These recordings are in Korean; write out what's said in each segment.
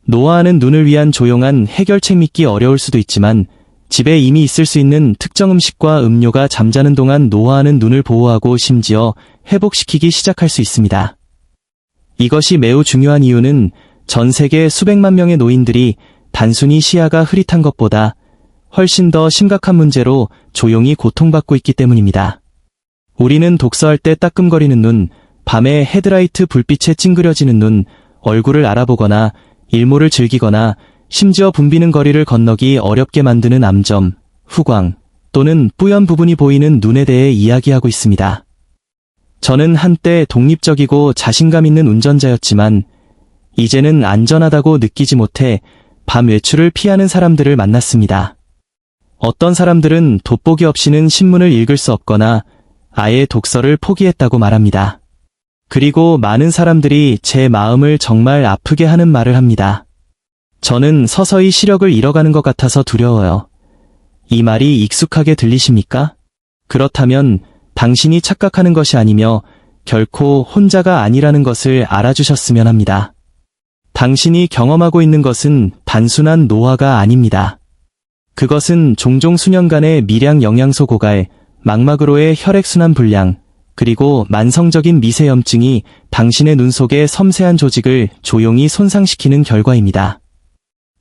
노화하는 눈을 위한 조용한 해결책 믿기 어려울 수도 있지만 집에 이미 있을 수 있는 특정 음식과 음료가 잠자는 동안 노화하는 눈을 보호하고 심지어 회복시키기 시작할 수 있습니다. 이것이 매우 중요한 이유는 전 세계 수백만 명의 노인들이 단순히 시야가 흐릿한 것보다 훨씬 더 심각한 문제로 조용히 고통받고 있기 때문입니다. 우리는 독서할 때 따끔거리는 눈, 밤에 헤드라이트 불빛에 찡그려지는 눈, 얼굴을 알아보거나 일몰을 즐기거나 심지어 붐비는 거리를 건너기 어렵게 만드는 암점, 후광 또는 뿌연 부분이 보이는 눈에 대해 이야기하고 있습니다. 저는 한때 독립적이고 자신감 있는 운전자였지만 이제는 안전하다고 느끼지 못해 밤 외출을 피하는 사람들을 만났습니다. 어떤 사람들은 돋보기 없이는 신문을 읽을 수 없거나 아예 독서를 포기했다고 말합니다. 그리고 많은 사람들이 제 마음을 정말 아프게 하는 말을 합니다. 저는 서서히 시력을 잃어가는 것 같아서 두려워요. 이 말이 익숙하게 들리십니까? 그렇다면 당신이 착각하는 것이 아니며 결코 혼자가 아니라는 것을 알아주셨으면 합니다. 당신이 경험하고 있는 것은 단순한 노화가 아닙니다. 그것은 종종 수년간의 미량 영양소 고갈, 망막으로의 혈액순환 불량, 그리고 만성적인 미세염증이 당신의 눈 속의 섬세한 조직을 조용히 손상시키는 결과입니다.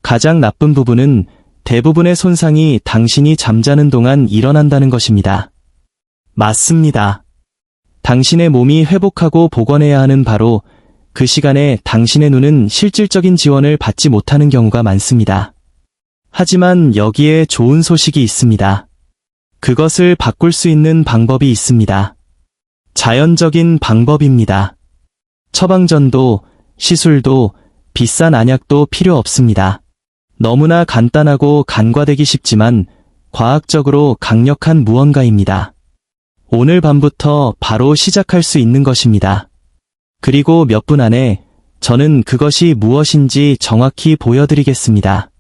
가장 나쁜 부분은 대부분의 손상이 당신이 잠자는 동안 일어난다는 것입니다. 맞습니다. 당신의 몸이 회복하고 복원해야 하는 바로 그 시간에 당신의 눈은 실질적인 지원을 받지 못하는 경우가 많습니다. 하지만 여기에 좋은 소식이 있습니다. 그것을 바꿀 수 있는 방법이 있습니다. 자연적인 방법입니다. 처방전도, 시술도, 비싼 안약도 필요 없습니다. 너무나 간단하고 간과되기 쉽지만 과학적으로 강력한 무언가입니다. 오늘 밤부터 바로 시작할 수 있는 것입니다. 그리고 몇 분 안에 저는 그것이 무엇인지 정확히 보여드리겠습니다.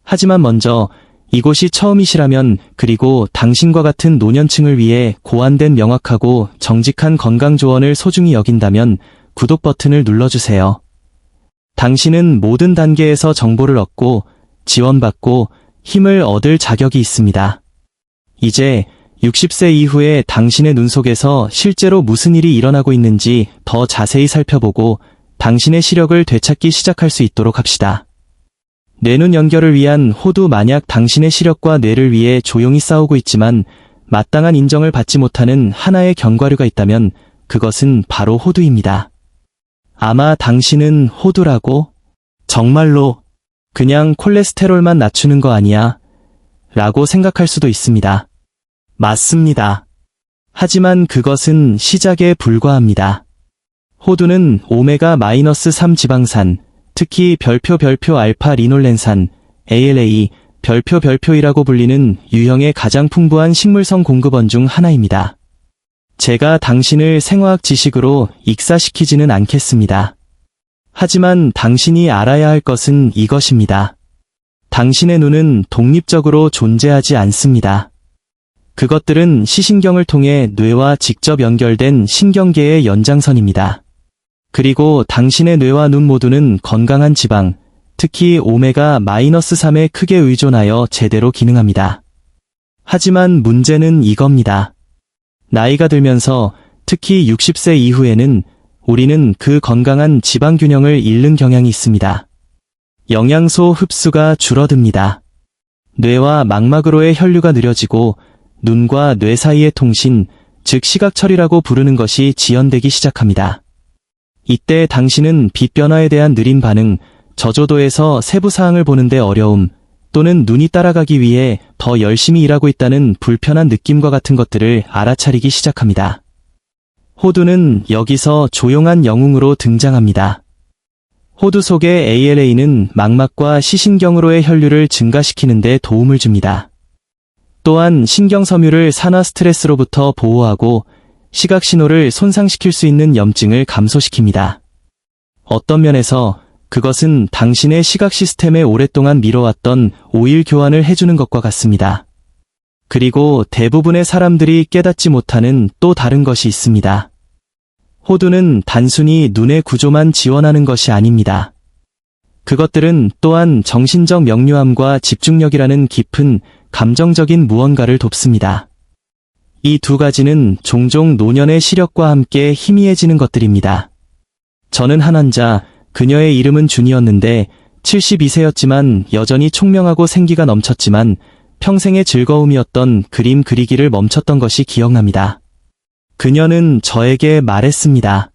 하지만 먼저 이곳이 처음이시라면 그리고 당신과 같은 노년층을 위해 고안된 명확하고 정직한 건강 조언을 소중히 여긴다면 구독 버튼을 눌러주세요. 당신은 모든 단계에서 정보를 얻고 지원받고 힘을 얻을 자격이 있습니다. 이제 60세 이후에 당신의 눈 속에서 실제로 무슨 일이 일어나고 있는지 더 자세히 살펴보고 당신의 시력을 되찾기 시작할 수 있도록 합시다. 뇌눈 연결을 위한 호두. 만약 당신의 시력과 뇌를 위해 조용히 싸우고 있지만 마땅한 인정을 받지 못하는 하나의 견과류가 있다면 그것은 바로 호두입니다. 아마 당신은 호두라고? 정말로 그냥 콜레스테롤만 낮추는 거 아니야? 라고 생각할 수도 있습니다. 맞습니다. 하지만 그것은 시작에 불과합니다. 호두는 오메가-3 지방산, 특히 별표 알파 리놀렌산, ALA, 별표이라고 불리는 유형의 가장 풍부한 식물성 공급원 중 하나입니다. 제가 당신을 생화학 지식으로 익사시키지는 않겠습니다. 하지만 당신이 알아야 할 것은 이것입니다. 당신의 눈은 독립적으로 존재하지 않습니다. 그것들은 시신경을 통해 뇌와 직접 연결된 신경계의 연장선입니다. 그리고 당신의 뇌와 눈 모두는 건강한 지방, 특히 오메가-3에 크게 의존하여 제대로 기능합니다. 하지만 문제는 이겁니다. 나이가 들면서 특히 60세 이후에는 우리는 그 건강한 지방 균형을 잃는 경향이 있습니다. 영양소 흡수가 줄어듭니다. 뇌와 망막으로의 혈류가 느려지고 눈과 뇌 사이의 통신, 즉 시각처리라고 부르는 것이 지연되기 시작합니다. 이때 당신은 빛 변화에 대한 느린 반응, 저조도에서 세부 사항을 보는데 어려움, 또는 눈이 따라가기 위해 더 열심히 일하고 있다는 불편한 느낌과 같은 것들을 알아차리기 시작합니다. 호두는 여기서 조용한 영웅으로 등장합니다. 호두 속의 ALA는 망막과 시신경으로의 혈류를 증가시키는 데 도움을 줍니다. 또한 신경섬유를 산화 스트레스로부터 보호하고 시각 신호를 손상시킬 수 있는 염증을 감소시킵니다. 어떤 면에서 그것은 당신의 시각 시스템에 오랫동안 미뤄왔던 오일 교환을 해주는 것과 같습니다. 그리고 대부분의 사람들이 깨닫지 못하는 또 다른 것이 있습니다. 호두는 단순히 눈의 구조만 지원하는 것이 아닙니다. 그것들은 또한 정신적 명료함과 집중력이라는 깊은 감정적인 무언가를 돕습니다. 이 두 가지는 종종 노년의 시력과 함께 희미해지는 것들입니다. 저는 한 환자, 그녀의 이름은 준이었는데 72세였지만 여전히 총명하고 생기가 넘쳤지만 평생의 즐거움이었던 그림 그리기를 멈췄던 것이 기억납니다. 그녀는 저에게 말했습니다.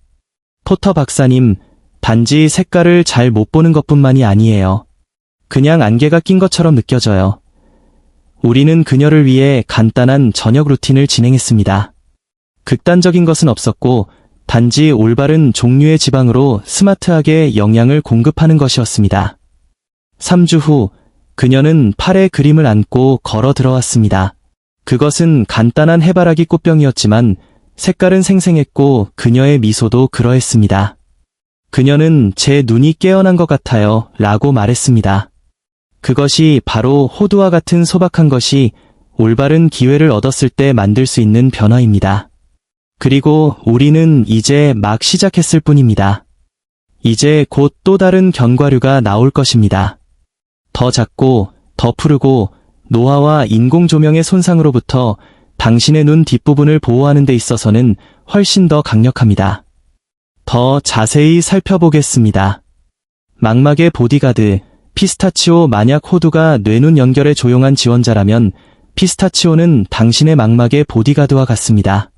포터 박사님, 단지 색깔을 잘 못 보는 것뿐만이 아니에요. 그냥 안개가 낀 것처럼 느껴져요. 우리는 그녀를 위해 간단한 저녁 루틴을 진행했습니다. 극단적인 것은 없었고 단지 올바른 종류의 지방으로 스마트하게 영양을 공급하는 것이었습니다. 3주 후 그녀는 팔에 그림을 안고 걸어 들어왔습니다. 그것은 간단한 해바라기 꽃병이었지만 색깔은 생생했고 그녀의 미소도 그러했습니다. 그녀는 제 눈이 깨어난 것 같아요 라고 말했습니다. 그것이 바로 호두와 같은 소박한 것이 올바른 기회를 얻었을 때 만들 수 있는 변화입니다. 그리고 우리는 이제 막 시작했을 뿐입니다. 이제 곧 또 다른 견과류가 나올 것입니다. 더 작고, 더 푸르고, 노화와 인공조명의 손상으로부터 당신의 눈 뒷부분을 보호하는 데 있어서는 훨씬 더 강력합니다. 더 자세히 살펴보겠습니다. 망막의 보디가드, 피스타치오. 만약 호두가 뇌눈 연결의 조용한 지원자라면 피스타치오는 당신의 망막의 보디가드와 같습니다.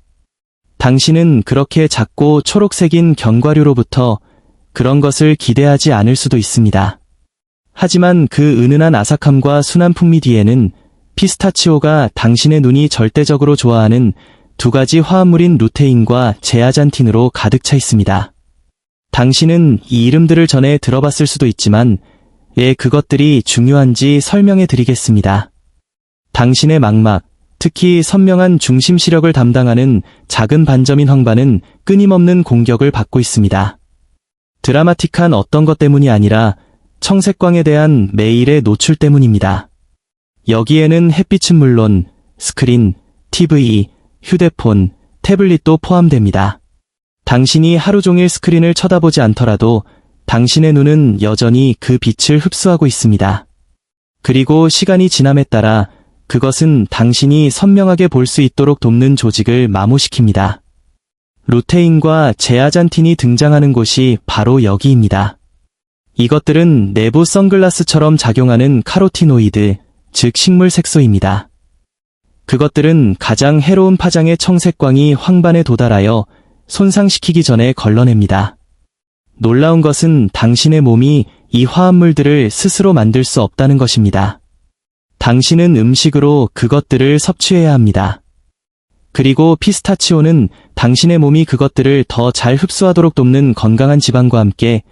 당신은 그렇게 작고 초록색인 견과류로부터 그런 것을 기대하지 않을 수도 있습니다. 하지만 그 은은한 아삭함과 순한 풍미 뒤에는 피스타치오가 당신의 눈이 절대적으로 좋아하는 두 가지 화합물인 루테인과 제아잔틴으로 가득 차 있습니다. 당신은 이 이름들을 전에 들어봤을 수도 있지만 왜 그것들이 중요한지 설명해 드리겠습니다. 당신의 망막, 특히 선명한 중심 시력을 담당하는 작은 반점인 황반은 끊임없는 공격을 받고 있습니다. 드라마틱한 어떤 것 때문이 아니라 청색광에 대한 매일의 노출 때문입니다. 여기에는 햇빛은 물론 스크린, TV, 휴대폰, 태블릿도 포함됩니다. 당신이 하루 종일 스크린을 쳐다보지 않더라도 당신의 눈은 여전히 그 빛을 흡수하고 있습니다. 그리고 시간이 지남에 따라 그것은 당신이 선명하게 볼 수 있도록 돕는 조직을 마모시킵니다. 루테인과 제아잔틴이 등장하는 곳이 바로 여기입니다. 이것들은 내부 선글라스처럼 작용하는 카로티노이드, 즉 식물 색소입니다. 그것들은 가장 해로운 파장의 청색광이 황반에 도달하여 손상시키기 전에 걸러냅니다. 놀라운 것은 당신의 몸이 이 화합물들을 스스로 만들 수 없다는 것입니다. 당신은 음식으로 그것들을 섭취해야 합니다. 그리고 피스타치오는 당신의 몸이 그것들을 더 잘 흡수하도록 돕는 건강한 지방과 함께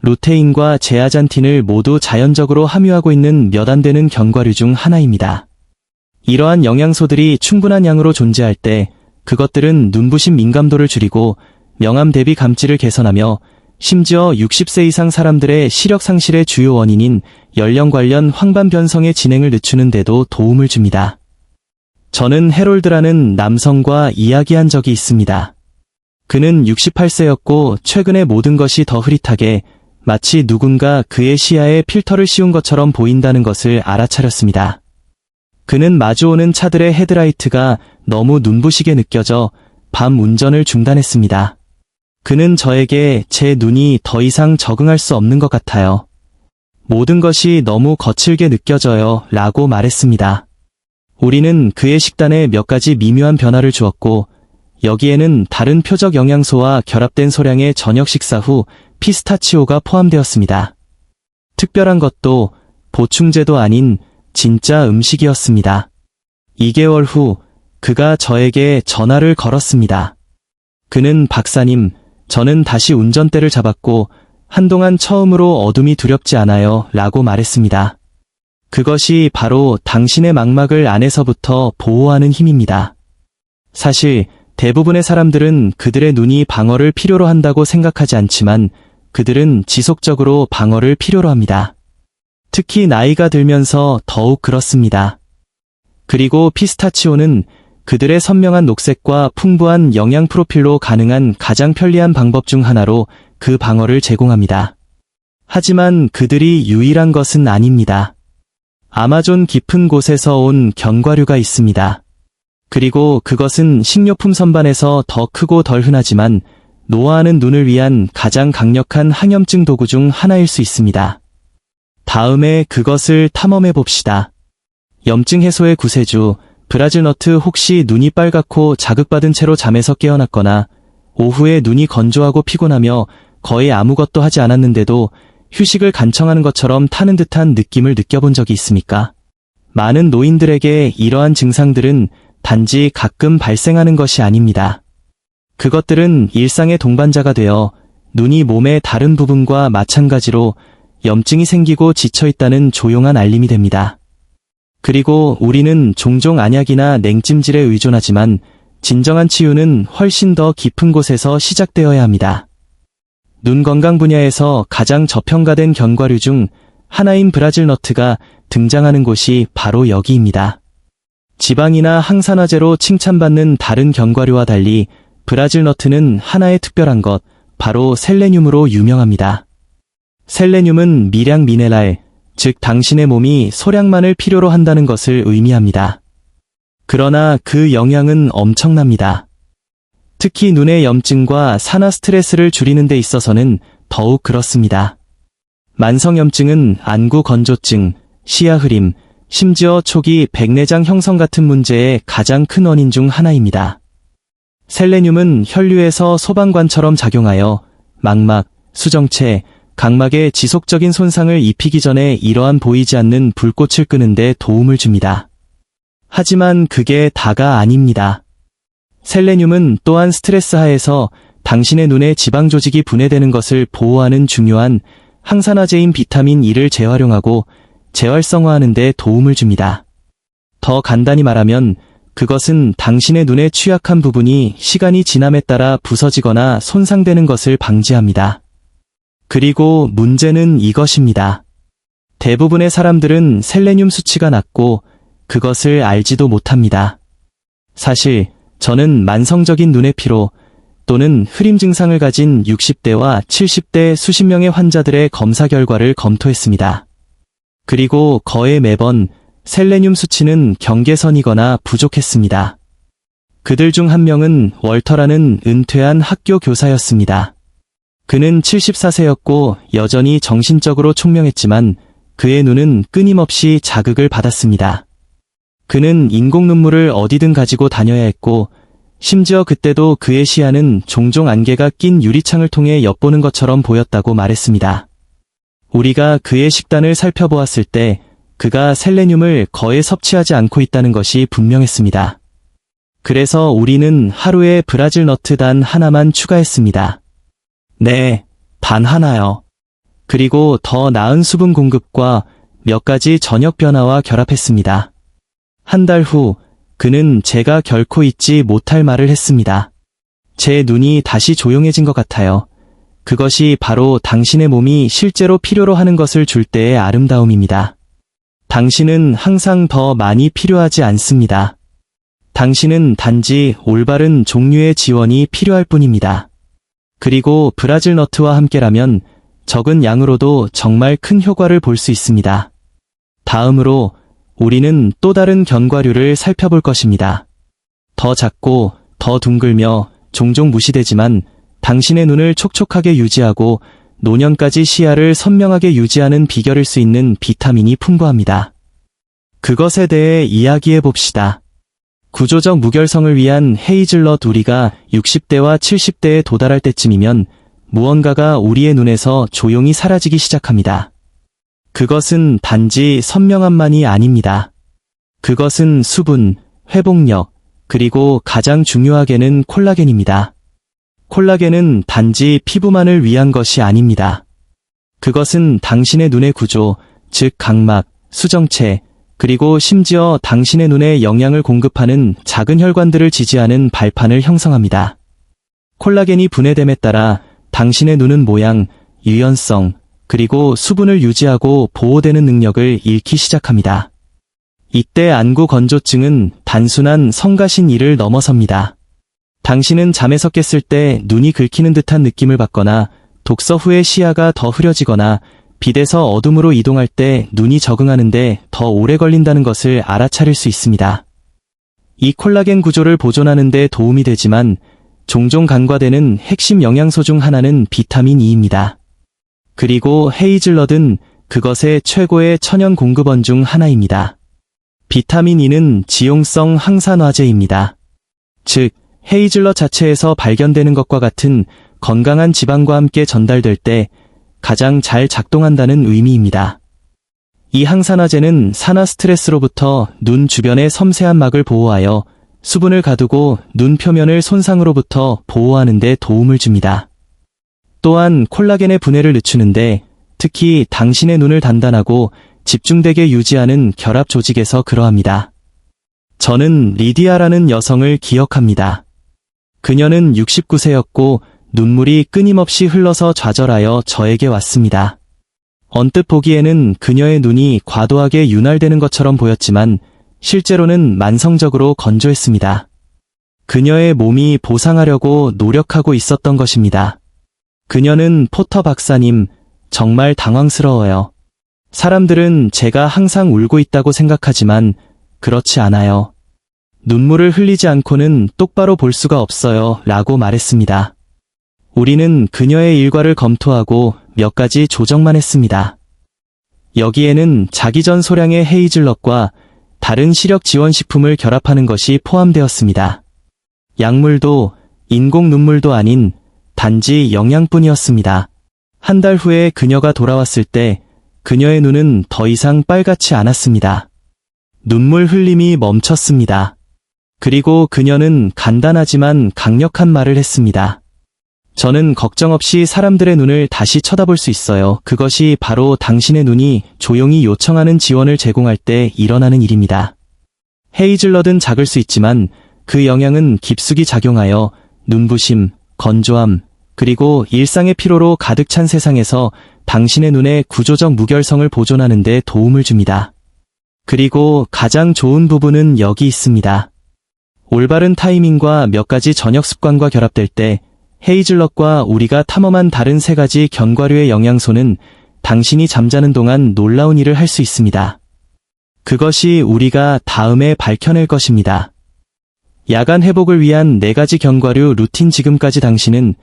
루테인과 제아잔틴을 모두 자연적으로 함유하고 있는 몇 안 되는 견과류 중 하나입니다. 이러한 영양소들이 충분한 양으로 존재할 때 그것들은 눈부심 민감도를 줄이고 명암 대비 감지를 개선하며 심지어 60세 이상 사람들의 시력 상실의 주요 원인인 연령 관련 황반 변성의 진행을 늦추는 데도 도움을 줍니다. 저는 해롤드라는 남성과 이야기한 적이 있습니다. 그는 68세였고 최근에 모든 것이 더 흐릿하게 마치 누군가 그의 시야에 필터를 씌운 것처럼 보인다는 것을 알아차렸습니다. 그는 마주오는 차들의 헤드라이트가 너무 눈부시게 느껴져 밤 운전을 중단했습니다. 그는 저에게 제 눈이 더 이상 적응할 수 없는 것 같아요. 모든 것이 너무 거칠게 느껴져요 라고 말했습니다. 우리는 그의 식단에 몇 가지 미묘한 변화를 주었고 여기에는 다른 표적 영양소와 결합된 소량의 저녁 식사 후 피스타치오가 포함되었습니다. 특별한 것도 보충제도 아닌 진짜 음식이었습니다. 2개월 후 그가 저에게 전화를 걸었습니다. 그는 박사님, 저는 다시 운전대를 잡았고 한동안 처음으로 어둠이 두렵지 않아요 라고 말했습니다. 그것이 바로 당신의 망막을 안에서부터 보호하는 힘입니다. 사실 대부분의 사람들은 그들의 눈이 방어를 필요로 한다고 생각하지 않지만 그들은 지속적으로 방어를 필요로 합니다. 특히 나이가 들면서 더욱 그렇습니다. 그리고 피스타치오는 그들의 선명한 녹색과 풍부한 영양 프로필로 가능한 가장 편리한 방법 중 하나로 그 방어를 제공합니다. 하지만 그들이 유일한 것은 아닙니다. 아마존 깊은 곳에서 온 견과류가 있습니다. 그리고 그것은 식료품 선반에서 더 크고 덜 흔하지만 노화하는 눈을 위한 가장 강력한 항염증 도구 중 하나일 수 있습니다. 다음에 그것을 탐험해 봅시다. 염증 해소의 구세주, 브라질 너트. 혹시 눈이 빨갛고 자극받은 채로 잠에서 깨어났거나 오후에 눈이 건조하고 피곤하며 거의 아무것도 하지 않았는데도 휴식을 간청하는 것처럼 타는 듯한 느낌을 느껴본 적이 있습니까? 많은 노인들에게 이러한 증상들은 단지 가끔 발생하는 것이 아닙니다. 그것들은 일상의 동반자가 되어 눈이 몸의 다른 부분과 마찬가지로 염증이 생기고 지쳐있다는 조용한 알림이 됩니다. 그리고 우리는 종종 안약이나 냉찜질에 의존하지만 진정한 치유는 훨씬 더 깊은 곳에서 시작되어야 합니다. 눈 건강 분야에서 가장 저평가된 견과류 중 하나인 브라질 너트가 등장하는 곳이 바로 여기입니다. 지방이나 항산화제로 칭찬받는 다른 견과류와 달리 브라질 너트는 하나의 특별한 것, 바로 셀레늄으로 유명합니다. 셀레늄은 미량 미네랄, 즉 당신의 몸이 소량만을 필요로 한다는 것을 의미합니다. 그러나 그 영향은 엄청납니다. 특히 눈의 염증과 산화 스트레스를 줄이는 데 있어서는 더욱 그렇습니다. 만성염증은 안구 건조증, 시야 흐림, 심지어 초기 백내장 형성 같은 문제의 가장 큰 원인 중 하나입니다. 셀레늄은 혈류에서 소방관처럼 작용하여 망막, 수정체, 각막에 지속적인 손상을 입히기 전에 이러한 보이지 않는 불꽃을 끄는 데 도움을 줍니다. 하지만 그게 다가 아닙니다. 셀레늄은 또한 스트레스 하에서 당신의 눈의 지방 조직이 분해되는 것을 보호하는 중요한 항산화제인 비타민 E를 재활용하고 재활성화하는 데 도움을 줍니다. 더 간단히 말하면 그것은 당신의 눈의 취약한 부분이 시간이 지남에 따라 부서지거나 손상되는 것을 방지합니다. 그리고 문제는 이것입니다. 대부분의 사람들은 셀레늄 수치가 낮고 그것을 알지도 못합니다. 사실 저는 만성적인 눈의 피로 또는 흐림 증상을 가진 60대와 70대 수십 명의 환자들의 검사 결과를 검토했습니다. 그리고 거의 매번 셀레늄 수치는 경계선이거나 부족했습니다. 그들 중 한 명은 월터라는 은퇴한 학교 교사였습니다. 그는 74세였고 여전히 정신적으로 총명했지만 그의 눈은 끊임없이 자극을 받았습니다. 그는 인공 눈물을 어디든 가지고 다녀야 했고 심지어 그때도 그의 시야는 종종 안개가 낀 유리창을 통해 엿보는 것처럼 보였다고 말했습니다. 우리가 그의 식단을 살펴보았을 때 그가 셀레늄을 거의 섭취하지 않고 있다는 것이 분명했습니다. 그래서 우리는 하루에 브라질 너트 단 하나만 추가했습니다. 네, 단 하나요. 그리고 더 나은 수분 공급과 몇 가지 저녁 변화와 결합했습니다. 한 달 후, 그는 제가 결코 잊지 못할 말을 했습니다. 제 눈이 다시 조용해진 것 같아요. 그것이 바로 당신의 몸이 실제로 필요로 하는 것을 줄 때의 아름다움입니다. 당신은 항상 더 많이 필요하지 않습니다. 당신은 단지 올바른 종류의 지원이 필요할 뿐입니다. 그리고 브라질 너트와 함께라면 적은 양으로도 정말 큰 효과를 볼 수 있습니다. 다음으로 우리는 또 다른 견과류를 살펴볼 것입니다. 더 작고 더 둥글며 종종 무시되지만 당신의 눈을 촉촉하게 유지하고 노년까지 시야를 선명하게 유지하는 비결일 수 있는 비타민이 풍부합니다. 그것에 대해 이야기해 봅시다. 구조적 무결성을 위한 헤이즐넛. 우리가 60대와 70대에 도달할 때쯤이면 무언가가 우리의 눈에서 조용히 사라지기 시작합니다. 그것은 단지 선명함만이 아닙니다. 그것은 수분, 회복력, 그리고 가장 중요하게는 콜라겐입니다. 콜라겐은 단지 피부만을 위한 것이 아닙니다. 그것은 당신의 눈의 구조, 즉 각막, 수정체, 그리고 심지어 당신의 눈에 영양을 공급하는 작은 혈관들을 지지하는 발판을 형성합니다. 콜라겐이 분해됨에 따라 당신의 눈은 모양, 유연성, 그리고 수분을 유지하고 보호되는 능력을 잃기 시작합니다. 이때 안구 건조증은 단순한 성가신 일을 넘어섭니다. 당신은 잠에서 깼을 때 눈이 긁히는 듯한 느낌을 받거나 독서 후에 시야가 더 흐려지거나 빛에서 어둠으로 이동할 때 눈이 적응하는데 더 오래 걸린다는 것을 알아차릴 수 있습니다. 이 콜라겐 구조를 보존하는 데 도움이 되지만 종종 간과되는 핵심 영양소 중 하나는 비타민 E입니다. 그리고 헤이즐넛은 그것의 최고의 천연 공급원 중 하나입니다. 비타민 E는 지용성 항산화제입니다. 즉, 헤이즐넛 자체에서 발견되는 것과 같은 건강한 지방과 함께 전달될 때 가장 잘 작동한다는 의미입니다. 이 항산화제는 산화 스트레스로부터 눈 주변의 섬세한 막을 보호하여 수분을 가두고 눈 표면을 손상으로부터 보호하는 데 도움을 줍니다. 또한 콜라겐의 분해를 늦추는데 특히 당신의 눈을 단단하고 집중되게 유지하는 결합 조직에서 그러합니다. 저는 리디아라는 여성을 기억합니다. 그녀는 69세였고 눈물이 끊임없이 흘러서 좌절하여 저에게 왔습니다. 언뜻 보기에는 그녀의 눈이 과도하게 윤활되는 것처럼 보였지만 실제로는 만성적으로 건조했습니다. 그녀의 몸이 보상하려고 노력하고 있었던 것입니다. 그녀는 포터 박사님, 정말 당황스러워요. 사람들은 제가 항상 울고 있다고 생각하지만 그렇지 않아요. 눈물을 흘리지 않고는 똑바로 볼 수가 없어요. 라고 말했습니다. 우리는 그녀의 일과를 검토하고 몇 가지 조정만 했습니다. 여기에는 자기 전 소량의 헤이즐넛과 다른 시력 지원식품을 결합하는 것이 포함되었습니다. 약물도 인공 눈물도 아닌 단지 영양뿐이었습니다. 한 달 후에 그녀가 돌아왔을 때 그녀의 눈은 더 이상 빨갛지 않았습니다. 눈물 흘림이 멈췄습니다. 그리고 그녀는 간단하지만 강력한 말을 했습니다. 저는 걱정 없이 사람들의 눈을 다시 쳐다볼 수 있어요. 그것이 바로 당신의 눈이 조용히 요청하는 지원을 제공할 때 일어나는 일입니다. 헤이즐넛은 작을 수 있지만 그 영향은 깊숙이 작용하여 눈부심, 건조함, 그리고 일상의 피로로 가득 찬 세상에서 당신의 눈의 구조적 무결성을 보존하는 데 도움을 줍니다. 그리고 가장 좋은 부분은 여기 있습니다. 올바른 타이밍과 몇 가지 저녁 습관과 결합될 때 헤이즐넛과 우리가 탐험한 다른 세 가지 견과류의 영양소는 당신이 잠자는 동안 놀라운 일을 할 수 있습니다. 그것이 우리가 다음에 밝혀낼 것입니다. 야간 회복을 위한 4가지 견과류 루틴. 지금까지 당신은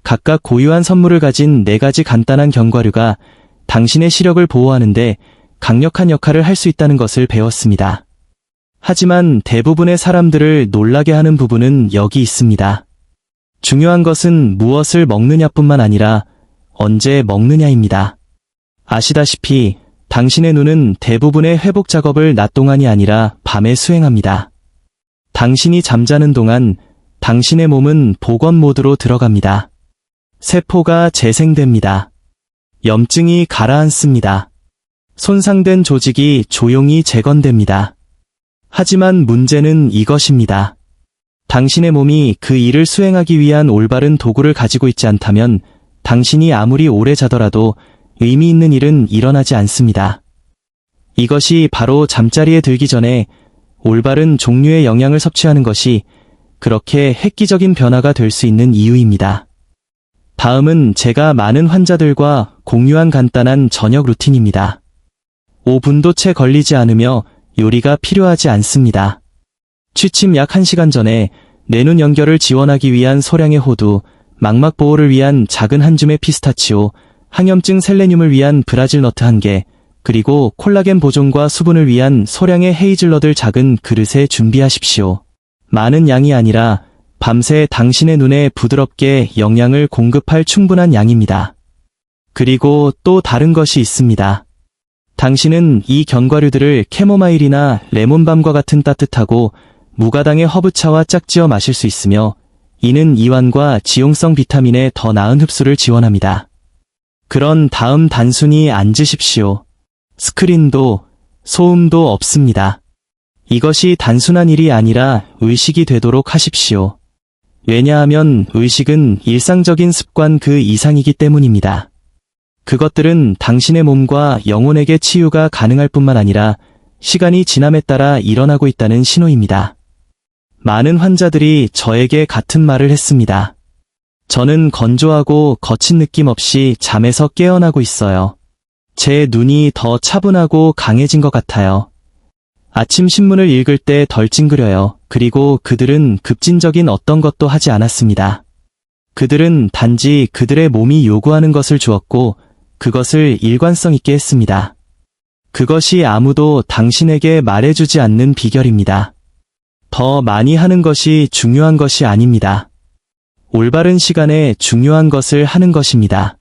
각각 고유한 선물을 가진 4가지 간단한 견과류가 당신의 시력을 보호하는데 강력한 역할을 할 수 있다는 것을 배웠습니다. 하지만 대부분의 사람들을 놀라게 하는 부분은 여기 있습니다. 중요한 것은 무엇을 먹느냐뿐만 아니라 언제 먹느냐입니다. 아시다시피 당신의 눈은 대부분의 회복 작업을 낮 동안이 아니라 밤에 수행합니다. 당신이 잠자는 동안 당신의 몸은 복원 모드로 들어갑니다. 세포가 재생됩니다. 염증이 가라앉습니다. 손상된 조직이 조용히 재건됩니다. 하지만 문제는 이것입니다. 당신의 몸이 그 일을 수행하기 위한 올바른 도구를 가지고 있지 않다면 당신이 아무리 오래 자더라도 의미 있는 일은 일어나지 않습니다. 이것이 바로 잠자리에 들기 전에 올바른 종류의 영양을 섭취하는 것이 그렇게 획기적인 변화가 될 수 있는 이유입니다. 다음은 제가 많은 환자들과 공유한 간단한 저녁 루틴입니다. 5분도 채 걸리지 않으며 요리가 필요하지 않습니다. 취침 약 1시간 전에 내 눈 연결을 지원하기 위한 소량의 호두, 망막 보호를 위한 작은 한 줌의 피스타치오, 항염증 셀레늄을 위한 브라질 너트 1개, 그리고 콜라겐 보존과 수분을 위한 소량의 헤이즐넛을 작은 그릇에 준비하십시오. 많은 양이 아니라 밤새 당신의 눈에 부드럽게 영양을 공급할 충분한 양입니다. 그리고 또 다른 것이 있습니다. 당신은 이 견과류들을 캐모마일이나 레몬밤과 같은 따뜻하고 무가당의 허브차와 짝지어 마실 수 있으며 이는 이완과 지용성 비타민의 더 나은 흡수를 지원합니다. 그런 다음 단순히 앉으십시오. 스크린도 소음도 없습니다. 이것이 단순한 일이 아니라 의식이 되도록 하십시오. 왜냐하면 의식은 일상적인 습관 그 이상이기 때문입니다. 그것들은 당신의 몸과 영혼에게 치유가 가능할 뿐만 아니라 시간이 지남에 따라 일어나고 있다는 신호입니다. 많은 환자들이 저에게 같은 말을 했습니다. 저는 건조하고 거친 느낌 없이 잠에서 깨어나고 있어요. 제 눈이 더 차분하고 강해진 것 같아요. 아침 신문을 읽을 때 덜 찡그려요. 그리고 그들은 급진적인 어떤 것도 하지 않았습니다. 그들은 단지 그들의 몸이 요구하는 것을 주었고 그것을 일관성 있게 했습니다. 그것이 아무도 당신에게 말해주지 않는 비결입니다. 더 많이 하는 것이 중요한 것이 아닙니다. 올바른 시간에 중요한 것을 하는 것입니다.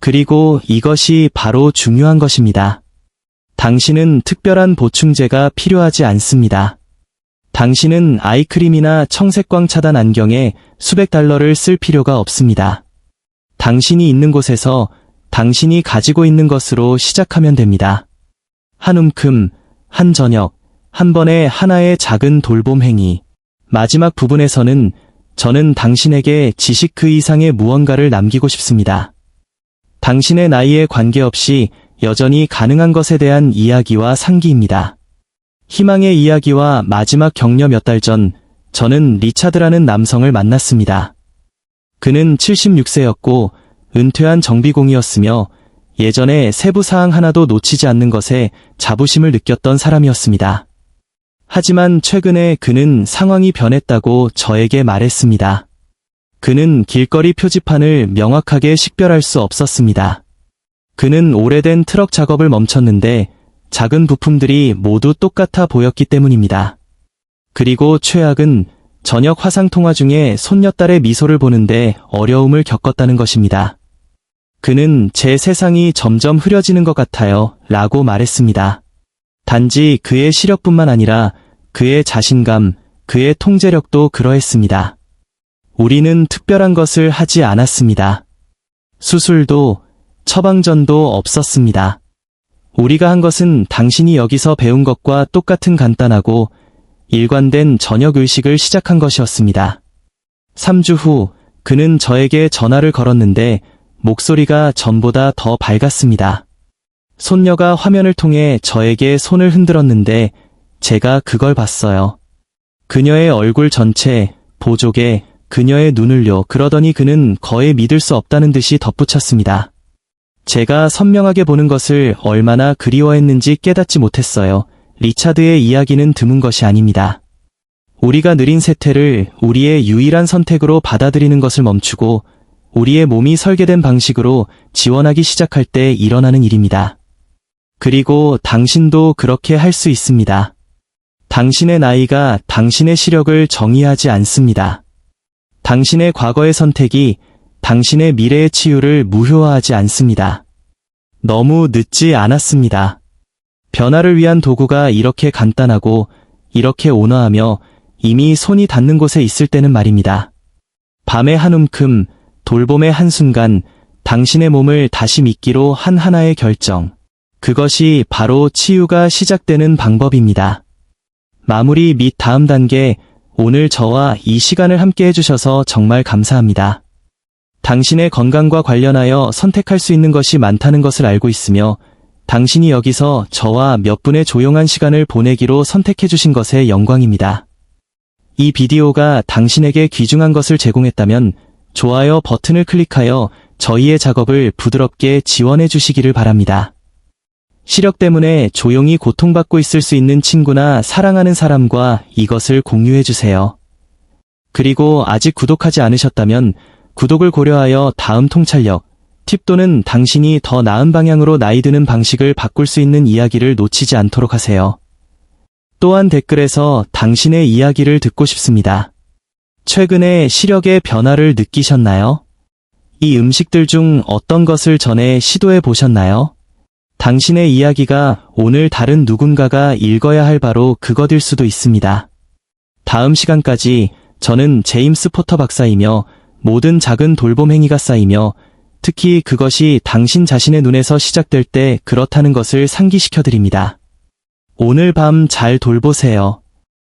그리고 이것이 바로 중요한 것입니다. 당신은 특별한 보충제가 필요하지 않습니다. 당신은 아이크림이나 청색광 차단 안경에 수백 달러를 쓸 필요가 없습니다. 당신이 있는 곳에서 당신이 가지고 있는 것으로 시작하면 됩니다. 한 움큼, 한 저녁, 한 번에 하나의 작은 돌봄 행위. 마지막 부분에서는 저는 당신에게 지식 그 이상의 무언가를 남기고 싶습니다. 당신의 나이에 관계없이 여전히 가능한 것에 대한 이야기와 상기입니다. 희망의 이야기와 마지막 격려. 몇 달 전, 저는 리차드라는 남성을 만났습니다. 그는 76세였고 은퇴한 정비공이었으며 예전에 세부 사항 하나도 놓치지 않는 것에 자부심을 느꼈던 사람이었습니다. 하지만 최근에 그는 상황이 변했다고 저에게 말했습니다. 그는 길거리 표지판을 명확하게 식별할 수 없었습니다. 그는 오래된 트럭 작업을 멈췄는데 작은 부품들이 모두 똑같아 보였기 때문입니다. 그리고 최악은 저녁 화상통화 중에 손녀딸의 미소를 보는데 어려움을 겪었다는 것입니다. 그는 제 세상이 점점 흐려지는 것 같아요 라고 말했습니다. 단지 그의 시력뿐만 아니라 그의 자신감, 그의 통제력도 그러했습니다. 우리는 특별한 것을 하지 않았습니다. 수술도, 처방전도 없었습니다. 우리가 한 것은 당신이 여기서 배운 것과 똑같은 간단하고 일관된 저녁 의식을 시작한 것이었습니다. 3주 후, 그는 저에게 전화를 걸었는데 목소리가 전보다 더 밝았습니다. 손녀가 화면을 통해 저에게 손을 흔들었는데 제가 그걸 봤어요. 그녀의 얼굴 전체, 보조개, 그녀의 눈을요. 그러더니 그는 거의 믿을 수 없다는 듯이 덧붙였습니다. 제가 선명하게 보는 것을 얼마나 그리워했는지 깨닫지 못했어요. 리차드의 이야기는 드문 것이 아닙니다. 우리가 느린 쇠퇴를 우리의 유일한 선택으로 받아들이는 것을 멈추고 우리의 몸이 설계된 방식으로 지원하기 시작할 때 일어나는 일입니다. 그리고 당신도 그렇게 할 수 있습니다. 당신의 나이가 당신의 시력을 정의하지 않습니다. 당신의 과거의 선택이 당신의 미래의 치유를 무효화하지 않습니다. 너무 늦지 않았습니다. 변화를 위한 도구가 이렇게 간단하고 이렇게 온화하며 이미 손이 닿는 곳에 있을 때는 말입니다. 밤의 한 움큼, 돌봄의 한순간, 당신의 몸을 다시 믿기로 한 하나의 결정. 그것이 바로 치유가 시작되는 방법입니다. 마무리 및 다음 단계, 오늘 저와 이 시간을 함께 해주셔서 정말 감사합니다. 당신의 건강과 관련하여 선택할 수 있는 것이 많다는 것을 알고 있으며 당신이 여기서 저와 몇 분의 조용한 시간을 보내기로 선택해주신 것에 영광입니다. 이 비디오가 당신에게 귀중한 것을 제공했다면 좋아요 버튼을 클릭하여 저희의 작업을 부드럽게 지원해 주시기를 바랍니다. 시력 때문에 조용히 고통받고 있을 수 있는 친구나 사랑하는 사람과 이것을 공유해 주세요. 그리고 아직 구독하지 않으셨다면 구독을 고려하여 다음 통찰력, 팁 또는 당신이 더 나은 방향으로 나이 드는 방식을 바꿀 수 있는 이야기를 놓치지 않도록 하세요. 또한 댓글에서 당신의 이야기를 듣고 싶습니다. 최근에 시력의 변화를 느끼셨나요? 이 음식들 중 어떤 것을 전에 시도해 보셨나요? 당신의 이야기가 오늘 다른 누군가가 읽어야 할 바로 그것일 수도 있습니다. 다음 시간까지 저는 제임스 포터 박사이며 모든 작은 돌봄 행위가 쌓이며 특히 그것이 당신 자신의 눈에서 시작될 때 그렇다는 것을 상기시켜 드립니다. 오늘 밤 잘 돌보세요.